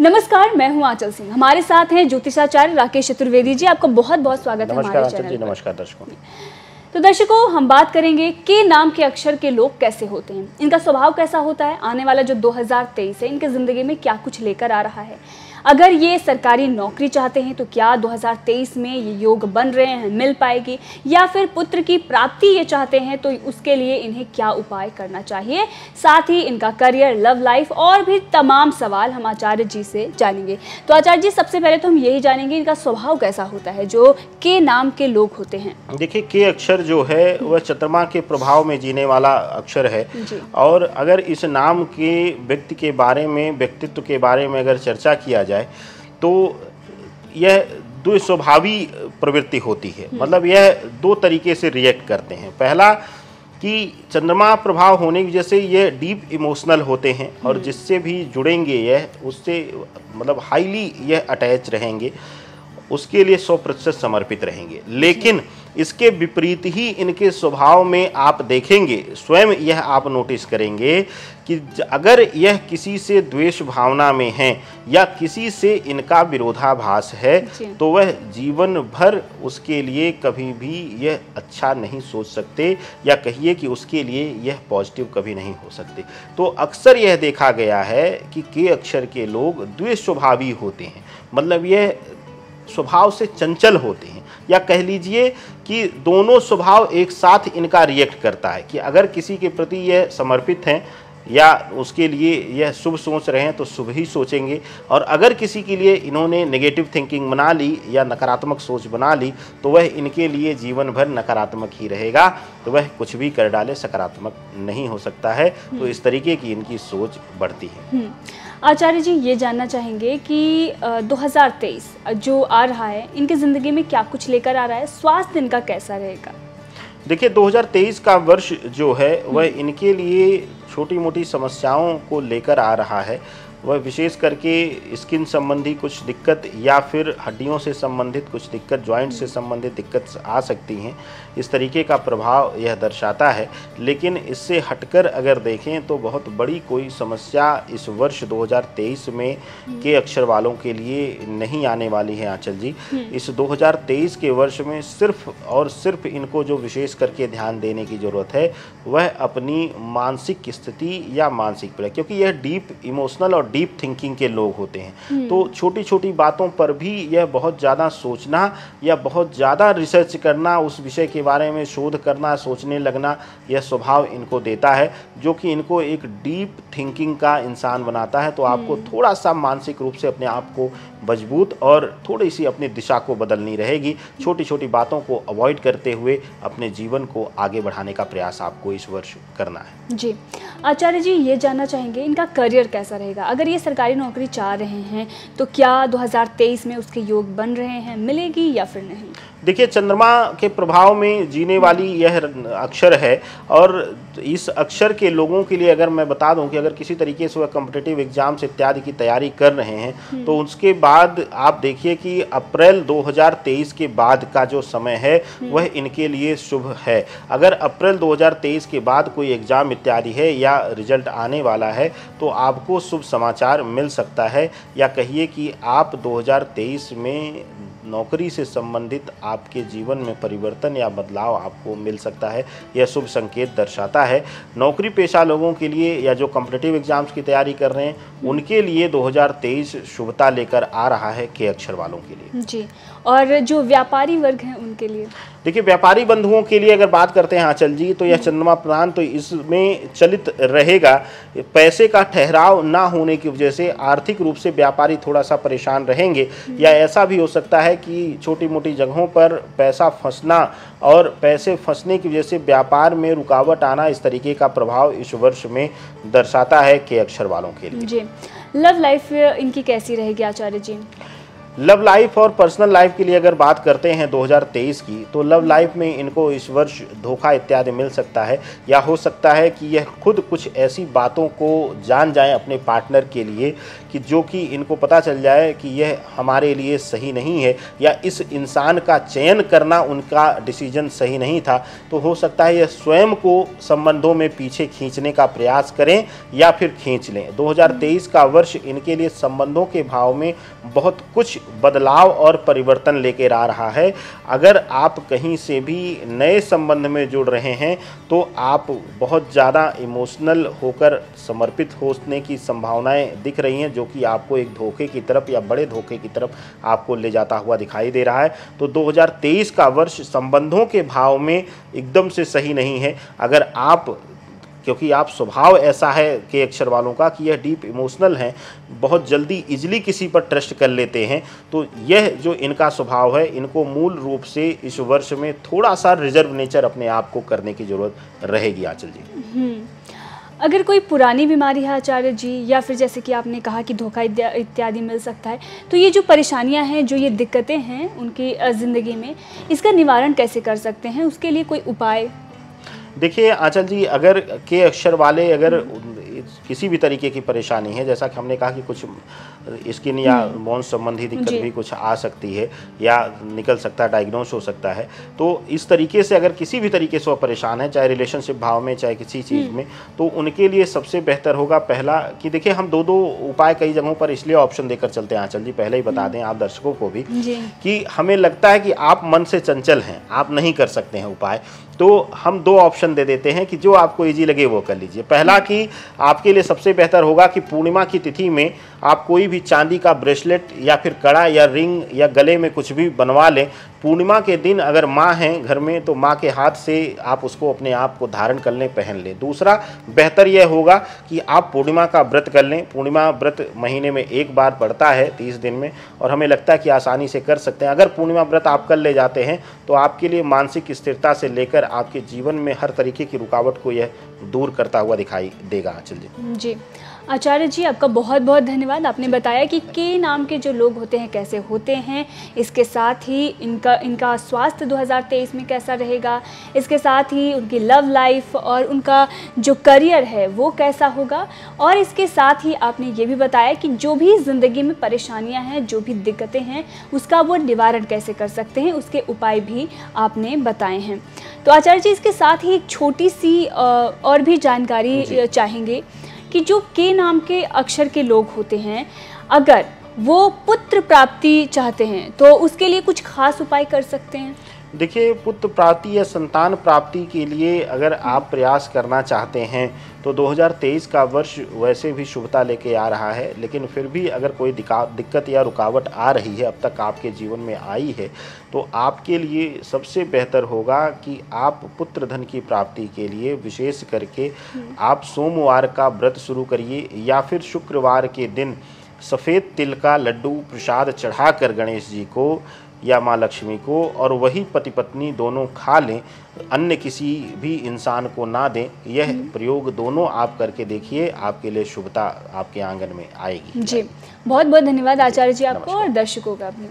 नमस्कार, मैं हूं आंचल सिंह। हमारे साथ हैं ज्योतिषाचार्य राकेश चतुर्वेदी जी। आपका बहुत बहुत स्वागत है हमारे चैनल पर। नमस्कार दर्शकों। तो दर्शकों, हम बात करेंगे के नाम के अक्षर के लोग कैसे होते हैं, इनका स्वभाव कैसा होता है, आने वाला जो 2023 है इनके जिंदगी में क्या कुछ लेकर आ रहा है। अगर ये सरकारी नौकरी चाहते हैं तो क्या 2023 में ये योग बन रहे हैं, मिल पाएगी, या फिर पुत्र की प्राप्ति ये चाहते हैं तो उसके लिए इन्हें क्या उपाय करना चाहिए। साथ ही इनका करियर, लव लाइफ और भी तमाम सवाल हम आचार्य जी से जानेंगे। तो आचार्य जी, सबसे पहले तो हम यही जानेंगे इनका स्वभाव कैसा होता है जो के नाम के लोग होते हैं। देखिए, के अक्षर जो है वह चंद्रमा के प्रभाव में जीने वाला अक्षर है। और अगर इस नाम के व्यक्ति के बारे में, व्यक्तित्व के बारे में अगर चर्चा किया जाए तो यह द्विस्वभावी प्रवृत्ति होती है। मतलब यह दो तरीके से रिएक्ट करते हैं। पहला कि चंद्रमा प्रभाव होने की वजह से ये डीप इमोशनल होते हैं और जिससे भी जुड़ेंगे यह उससे मतलब हाईली यह अटैच रहेंगे, उसके लिए 100% समर्पित रहेंगे। लेकिन इसके विपरीत ही इनके स्वभाव में आप देखेंगे, स्वयं यह आप नोटिस करेंगे कि अगर यह किसी से द्वेष भावना में हैं या किसी से इनका विरोधाभास है तो वह जीवन भर उसके लिए कभी भी यह अच्छा नहीं सोच सकते, या कहिए कि उसके लिए यह पॉजिटिव कभी नहीं हो सकते। तो अक्सर यह देखा गया है कि के अक्षर के लोग द्वेष स्वभावी होते हैं। मतलब यह स्वभाव से चंचल होते हैं, या कह लीजिए कि दोनों स्वभाव एक साथ इनका रिएक्ट करता है कि अगर किसी के प्रति यह समर्पित हैं या उसके लिए यह शुभ सोच रहे हैं तो शुभ ही सोचेंगे, और अगर किसी के लिए इन्होंने नेगेटिव थिंकिंग बना ली या नकारात्मक सोच बना ली तो वह इनके लिए जीवन भर नकारात्मक ही रहेगा। तो वह कुछ भी कर डाले सकारात्मक नहीं हो सकता है। तो इस तरीके की इनकी सोच बढ़ती है। आचार्य जी, ये जानना चाहेंगे कि 2023 जो आ रहा है इनकी ज़िंदगी में क्या कुछ लेकर आ रहा है, स्वास्थ्य इनका कैसा रहेगा। देखिए, 2023 का वर्ष जो है वह इनके लिए छोटी मोटी समस्याओं को लेकर आ रहा है। वह विशेष करके स्किन संबंधी कुछ दिक्कत या फिर हड्डियों से संबंधित कुछ दिक्कत, जॉइंट से संबंधित दिक्कत आ सकती हैं। इस तरीके का प्रभाव यह दर्शाता है। लेकिन इससे हटकर अगर देखें तो बहुत बड़ी कोई समस्या इस वर्ष 2023 में के अक्षर वालों के लिए नहीं आने वाली है आंचल जी। इस 2023 के वर्ष में सिर्फ और सिर्फ इनको जो विशेष करके ध्यान देने की ज़रूरत है वह अपनी मानसिक स्थिति या मानसिक प्रक्रिया, क्योंकि यह डीप इमोशनल और डीप थिंकिंग के लोग होते हैं। तो छोटी छोटी बातों पर भी यह बहुत ज़्यादा सोचना या बहुत ज़्यादा रिसर्च करना, उस विषय के बारे में शोध करना, सोचने लगना, यह स्वभाव इनको देता है, जो कि इनको एक डीप थिंकिंग का इंसान बनाता है। तो आपको थोड़ा सा मानसिक रूप से अपने आप को मजबूत और थोड़ी सी अपनी दिशा को बदलनी रहेगी। छोटी छोटी बातों को अवॉइड करते हुए अपने जीवन को आगे बढ़ाने का प्रयास आपको इस वर्ष करना है। जी आचार्य जी, ये जानना चाहेंगे इनका करियर कैसा रहेगा। अगर ये सरकारी नौकरी चाह रहे हैं तो क्या 2023 में उसके योग बन रहे हैं, मिलेगी या फिर नहीं। देखिए, चंद्रमा के प्रभाव में जीने वाली यह अक्षर है, और इस अक्षर के लोगों के लिए अगर मैं बता दूं कि अगर किसी तरीके से वह कॉम्पिटिटिव एग्जाम्स इत्यादि की तैयारी कर रहे हैं तो उसके बाद आप देखिए कि अप्रैल 2023 के बाद का जो समय है वह इनके लिए शुभ है। अगर अप्रैल 2023 के बाद कोई एग्ज़ाम इत्यादि है या रिजल्ट आने वाला है तो आपको शुभ समाचार मिल सकता है, या कहिए कि आप 2023 में नौकरी से संबंधित आपके जीवन में परिवर्तन या बदलाव आपको मिल सकता है। यह शुभ संकेत दर्शाता है। नौकरी पेशा लोगों के लिए या जो कॉम्पिटिटिव एग्जाम्स की तैयारी कर रहे हैं उनके लिए 2023 शुभता लेकर आ रहा है के अक्षर वालों के लिए। जी, और जो व्यापारी वर्ग हैं उनके लिए। देखिए, व्यापारी बंधुओं के लिए अगर बात करते हैं आंचल जी तो यह चंद्रमा प्रदान तो इसमें चलित रहेगा। पैसे का ठहराव ना होने की वजह से आर्थिक रूप से व्यापारी थोड़ा सा परेशान रहेंगे, या ऐसा भी हो सकता है कि छोटी मोटी जगहों पर पैसा फंसना और पैसे फंसने की वजह से व्यापार में रुकावट आना, इस तरीके का प्रभाव इस वर्ष में दर्शाता है के अक्षर वालों के लिए। जी, लव लाइफ इनकी कैसी रहेगी आचार्य जी। लव लाइफ और पर्सनल लाइफ के लिए अगर बात करते हैं 2023 की, तो लव लाइफ में इनको इस वर्ष धोखा इत्यादि मिल सकता है, या हो सकता है कि यह खुद कुछ ऐसी बातों को जान जाएं अपने पार्टनर के लिए कि जो कि इनको पता चल जाए कि यह हमारे लिए सही नहीं है, या इस इंसान का चयन करना उनका डिसीजन सही नहीं था। तो हो सकता है यह स्वयं को संबंधों में पीछे खींचने का प्रयास करें या फिर खींच लें। 2023 का वर्ष इनके लिए संबंधों के भाव में बहुत कुछ बदलाव और परिवर्तन लेकर आ रहा है। अगर आप कहीं से भी नए संबंध में जुड़ रहे हैं तो आप बहुत ज़्यादा इमोशनल होकर समर्पित होने की संभावनाएं दिख रही हैं, जो कि आपको एक धोखे की तरफ या बड़े धोखे की तरफ आपको ले जाता हुआ दिखाई दे रहा है। तो 2023 का वर्ष संबंधों के भाव में एकदम से सही नहीं है। अगर आप, क्योंकि आप स्वभाव ऐसा है के अक्षर वालों का कि यह डीप इमोशनल हैं, बहुत जल्दी इजीली किसी पर ट्रस्ट कर लेते हैं, तो यह जो इनका स्वभाव है, इनको मूल रूप से इस वर्ष में थोड़ा सा रिजर्व नेचर अपने आप को करने की ज़रूरत रहेगी आंचल जी। अगर कोई पुरानी बीमारी है आचार्य जी, या फिर जैसे कि आपने कहा कि धोखा इत्यादि मिल सकता है, तो ये जो परेशानियां हैं, जो ये दिक्कतें हैं उनकी ज़िंदगी में, इसका निवारण कैसे कर सकते हैं? उसके लिए कोई उपाय? देखिए आंचल जी, अगर के अक्षर वाले अगर किसी भी तरीके की परेशानी है, जैसा कि हमने कहा कि कुछ स्किन या बोन संबंधी दिक्कत भी कुछ आ सकती है या निकल सकता है, डायग्नोस हो सकता है, तो इस तरीके से अगर किसी भी तरीके से वो परेशान है, चाहे रिलेशनशिप भाव में, चाहे किसी चीज़ में, तो उनके लिए सबसे बेहतर होगा पहला कि देखिए, हम दो उपाय कई जगहों पर इसलिए ऑप्शन देकर चलते हैं आंचल जी, पहले ही बता दें आप दर्शकों को भी कि हमें लगता है कि आप मन से चंचल हैं, आप नहीं कर सकते हैं उपाय, तो हम दो ऑप्शन दे देते हैं कि जो आपको इजी लगे वो कर लीजिए। पहला कि आपके लिए सबसे बेहतर होगा कि पूर्णिमा की तिथि में आप कोई भी चांदी का ब्रेसलेट या फिर कड़ा या रिंग या गले में कुछ भी बनवा लें। पूर्णिमा के दिन अगर माँ हैं घर में तो माँ के हाथ से आप उसको अपने आप को धारण कर लें, पहन लें। दूसरा बेहतर यह होगा कि आप पूर्णिमा का व्रत कर लें। पूर्णिमा व्रत महीने में एक बार पड़ता है 30 दिन में, और हमें लगता है कि आसानी से कर सकते हैं। अगर पूर्णिमा व्रत आप कर ले जाते हैं तो आपके लिए मानसिक स्थिरता से लेकर आपके जीवन में हर तरीके की रुकावट को यह दूर करता हुआ दिखाई देगा आंचल जी। जी आचार्य जी, आपका बहुत बहुत धन्यवाद। आपने बताया कि के नाम के जो लोग होते हैं कैसे होते हैं, इसके साथ ही इनका स्वास्थ्य 2023 में कैसा रहेगा, इसके साथ ही उनकी लव लाइफ और उनका जो करियर है वो कैसा होगा, और इसके साथ ही आपने ये भी बताया कि जो भी ज़िंदगी में परेशानियां हैं, जो भी दिक्कतें हैं, उसका वो निवारण कैसे कर सकते हैं, उसके उपाय भी आपने बताए हैं। तो आचार्य जी, इसके साथ ही एक छोटी सी और भी जानकारी चाहेंगे कि जो के नाम के अक्षर के लोग होते हैं, अगर वो पुत्र प्राप्ति चाहते हैं तो उसके लिए कुछ खास उपाय कर सकते हैं? देखिए, पुत्र प्राप्ति या संतान प्राप्ति के लिए अगर आप प्रयास करना चाहते हैं तो 2023 का वर्ष वैसे भी शुभता लेके आ रहा है, लेकिन फिर भी अगर कोई दिक्कत या रुकावट आ रही है, अब तक आपके जीवन में आई है, तो आपके लिए सबसे बेहतर होगा कि आप पुत्र धन की प्राप्ति के लिए विशेष करके आप सोमवार का व्रत शुरू करिए, या फिर शुक्रवार के दिन सफ़ेद तिल का लड्डू प्रसाद चढ़ाकर गणेश जी को या माँ लक्ष्मी को, और वही पति पत्नी दोनों खा लें, अन्य किसी भी इंसान को ना दें। यह प्रयोग दोनों आप करके देखिए, आपके लिए शुभता आपके आंगन में आएगी। जी बहुत बहुत धन्यवाद आचार्य जी आपको और दर्शकों का भी।